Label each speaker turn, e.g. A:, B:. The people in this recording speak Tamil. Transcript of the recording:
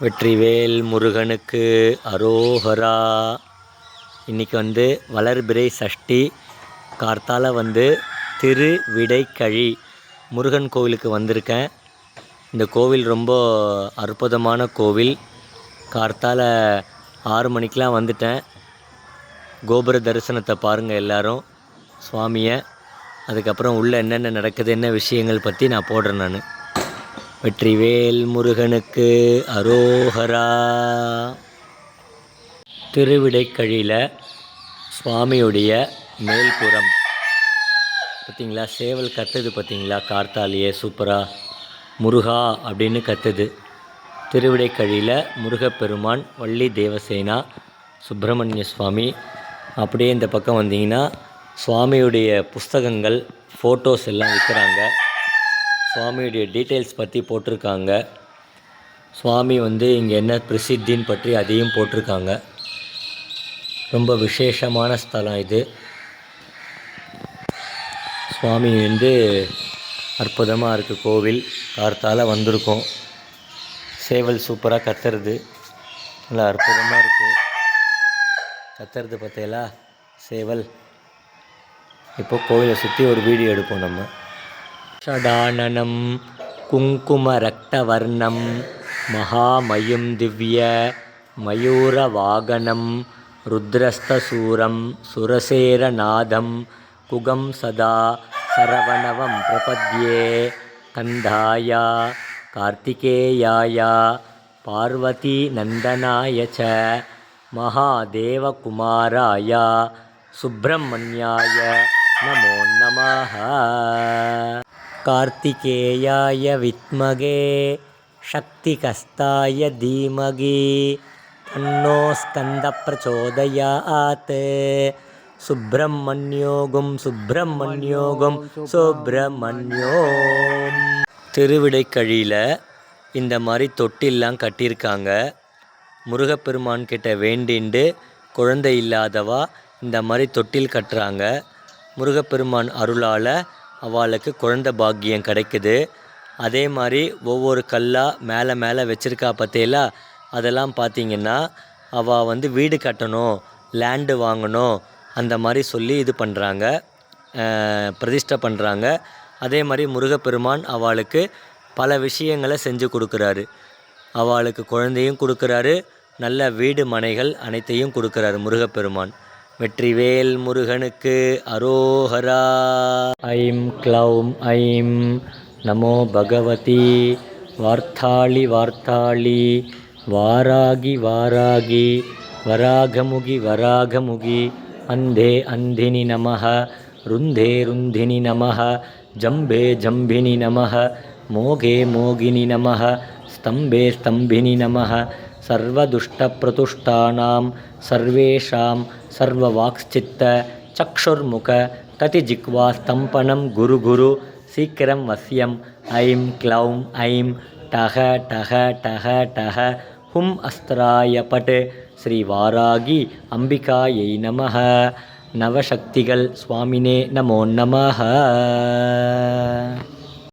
A: வெற்றிவேல் முருகனுக்கு அரோகரா. இன்றைக்கி வளர்பிறை சஷ்டி. கார்த்தால திருவிடைக்கழி முருகன் கோவிலுக்கு வந்திருக்கேன். இந்த கோவில் ரொம்ப அற்புதமான கோவில். கார்த்தால 6 மணிக்கெலாம் வந்துட்டேன். கோபுர தரிசனத்தை பாருங்கள் எல்லோரும் சுவாமியை. அதுக்கப்புறம் உள்ளே என்னென்ன நடக்குது, என்ன விஷயங்கள் பற்றி நான் போடுறேன். நான் வெற்றிவேல் முருகனுக்கு அரோகரா. திருவிடைக்கழியில் சுவாமியுடைய மேல்புறம் பார்த்திங்களா, சேவல் கத்துது பார்த்திங்களா, கார்த்தாலேயே சூப்பராக முருகா அப்படின்னு கத்துது. திருவிடைக்கழியில் முருகப்பெருமான், வள்ளி தேவசேனா, சுப்பிரமணிய சுவாமி. அப்படியே இந்த பக்கம் வந்தீங்கன்னா சுவாமியுடைய புஸ்தகங்கள், ஃபோட்டோஸ் எல்லாம் விற்கிறாங்க. சுவாமியுடைய டீட்டெயில்ஸ் பற்றி போட்டிருக்காங்க. சுவாமி இங்கே என்ன பிரசித்தின்னு பற்றி அதையும் போட்டிருக்காங்க. ரொம்ப விசேஷமான ஸ்தலம் இது. சுவாமி அற்புதமாக இருக்குது கோவில். கார்த்தால வந்திருக்கோம். சேவல் சூப்பராக கத்துறது, நல்லா அற்புதமாக இருக்குது. கத்துறது பார்த்தீங்களா சேவல். இப்போ கோவிலை சுற்றி ஒரு வீடியோ எடுப்போம் நம்ம. ஷடானனம் குங்குமரக்தவர்ணம் மகாமயும் திவ்ய மயூரவாகனம் ருத்ரஸ்தசூரம் சுரசேரநாதம் குகம் சதா சரவணவம் பிரபத்யே கந்தாயா கார்த்திகேயாயா பார்வதி நந்தனாய ச மகாதேவகுமாராய சுப்பிரமணியாய நமோ நமः. கார்த்திகேயாய வித்மகே சக்திகஸ்தாய தீமகி தன்னோ ஸ்கந்த பிரச்சோதயாத். சுப்பிரமணியோகம் சுப்பிரமணியோகம் சுப்பிரமணியோம். திருவிடைக்கழியில் இந்த மாதிரி தொட்டிலாம் கட்டியிருக்காங்க. முருகப்பெருமான் கிட்ட வேண்டிண்டு குழந்தை இல்லாதவா இந்த மாதிரி தொட்டில் கட்டுறாங்க. முருகப்பெருமான் அருளால் அவளுக்கு குழந்தை பாக்கியம் கிடைக்குது. அதே மாதிரி ஒவ்வொரு கல்லாக மேலே மேலே வச்சுருக்கா பார்த்தேலா, அதெல்லாம் பார்த்திங்கன்னா அவள் வீடு கட்டணும், லேண்டு வாங்கணும், அந்த மாதிரி சொல்லி இது பண்ணுறாங்க, பிரதிஷ்டை பண்ணுறாங்க. அதே மாதிரி முருகப்பெருமான் அவளுக்கு பல விஷயங்களை செஞ்சு கொடுக்குறாரு. அவளுக்கு குழந்தையும் கொடுக்குறாரு, நல்ல வீடு மனைகள் அனைத்தையும் கொடுக்குறாரு முருகப்பெருமான். வெற்றிவேல் முருகனுக்கு அரோகரா. ஐம் க்ளௌம் ஐம் நமோ பகவதி வார்த்தாளி வார்த்தாளி வாராகி வாராகி வராகமுகி வராகமுகி அந்தே அந்தினி நமः ருந்தே ருந்தினி நமः ஜம்பே ஜம்பினி நமः மோகே மோகினி நமः ஸ்தம்பே ஸ்தம்பினி நமः சர்வதுஷ்டப்ரதுஷ்டானாம் சர்வேஷாம் சர்வவாக்சித்த சக்ஷுர்முக கதிஜிக்வா ஸ்தம்பனம் குரு குரு சீக்கிரம் வசியம். ஐம் க்ளௌம் ஐம் டக டக டக டக ஹும் அஸ்திராய பட் ஸ்ரீ வாராகி அம்பிகாயை நமः. நவசக்திகள் சுவாமினே நமோ நமः.